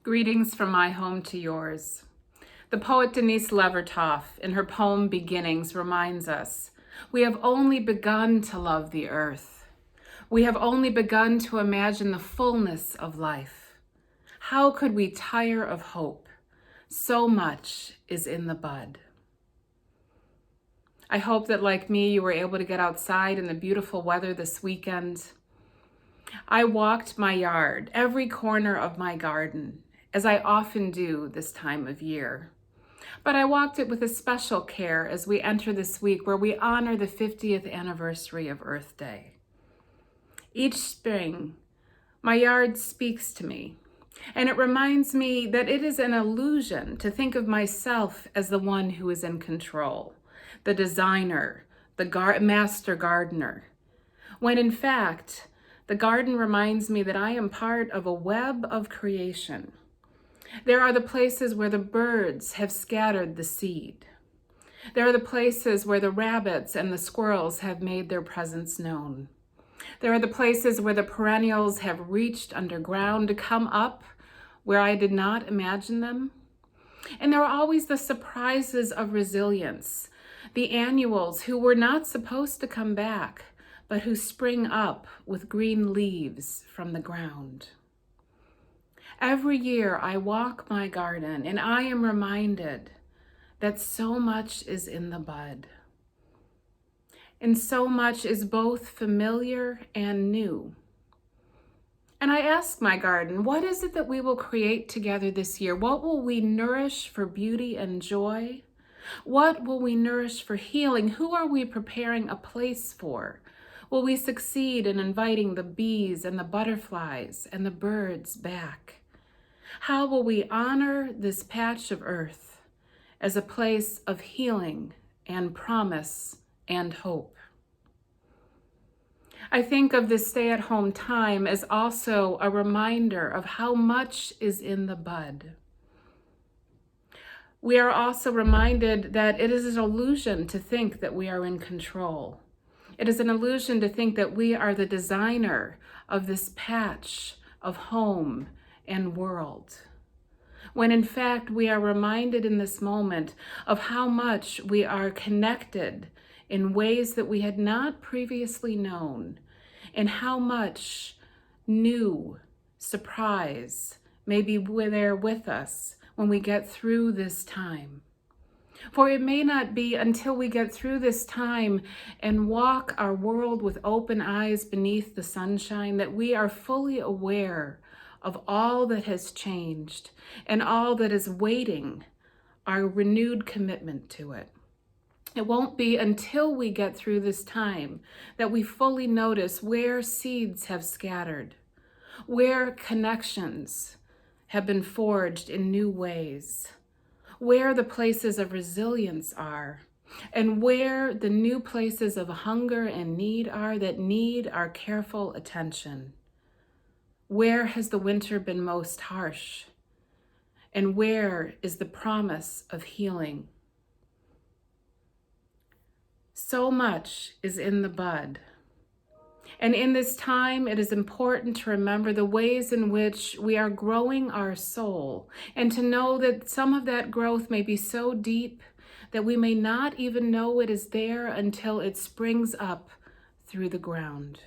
Greetings from my home to yours. The poet Denise Levertov, in her poem Beginnings, reminds us, we have only begun to love the earth. We have only begun to imagine the fullness of life. How could we tire of hope? So much is in the bud. I hope that, like me, you were able to get outside in the beautiful weather this weekend. I walked my yard, every corner of my garden, as I often do this time of year. But I walked it with a special care as we enter this week where we honor the 50th anniversary of Earth Day. Each spring, my yard speaks to me, and it reminds me that it is an illusion to think of myself as the one who is in control, the designer, the master gardener, when in fact, the garden reminds me that I am part of a web of creation. There are the places where the birds have scattered the seed. There are the places where the rabbits and the squirrels have made their presence known. There are the places where the perennials have reached underground to come up where I did not imagine them. And there are always the surprises of resilience, the annuals who were not supposed to come back, but who spring up with green leaves from the ground. Every year I walk my garden and I am reminded that so much is in the bud. And so much is both familiar and new. And I ask my garden, what is it that we will create together this year? What will we nourish for beauty and joy? What will we nourish for healing? Who are we preparing a place for? Will we succeed in inviting the bees and the butterflies and the birds back? How will we honor this patch of earth as a place of healing and promise and hope? I think of this stay-at-home time as also a reminder of how much is in the bud. We are also reminded that it is an illusion to think that we are in control. It is an illusion to think that we are the designer of this patch of home and world, when in fact we are reminded in this moment of how much we are connected in ways that we had not previously known, and how much new surprise may be there with us when we get through this time. For it may not be until we get through this time and walk our world with open eyes beneath the sunshine that we are fully aware of all that has changed and all that is waiting our renewed commitment to it. It won't be until we get through this time that we fully notice where seeds have scattered, where connections have been forged in new ways, where the places of resilience are, and where the new places of hunger and need are that need our careful attention. Where has the winter been most harsh? And where is the promise of healing? So much is in the bud. And in this time, it is important to remember the ways in which we are growing our soul, and to know that some of that growth may be so deep that we may not even know it is there until it springs up through the ground.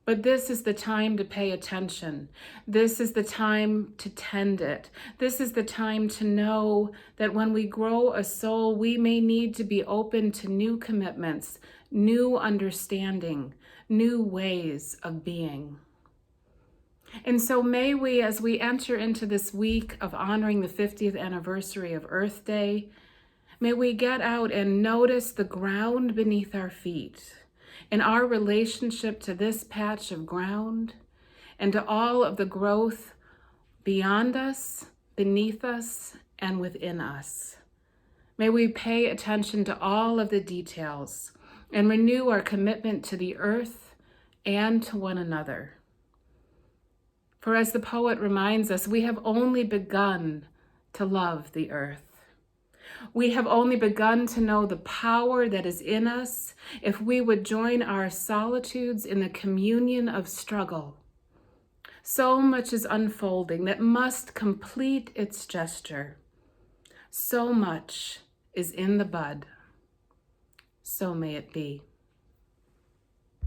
But this is the time to pay attention. This is the time to tend it. This is the time to know that when we grow a soul, we may need to be open to new commitments, new understanding, new ways of being. And so may we, as we enter into this week of honoring the 50th anniversary of Earth Day, may we get out and notice the ground beneath our feet, in our relationship to this patch of ground, and to all of the growth beyond us, beneath us, and within us. May we pay attention to all of the details and renew our commitment to the earth and to one another. For as the poet reminds us, we have only begun to love the earth. We have only begun to know the power that is in us if we would join our solitudes in the communion of struggle, So much is unfolding that must complete its gesture. So much is in the bud. So may it be.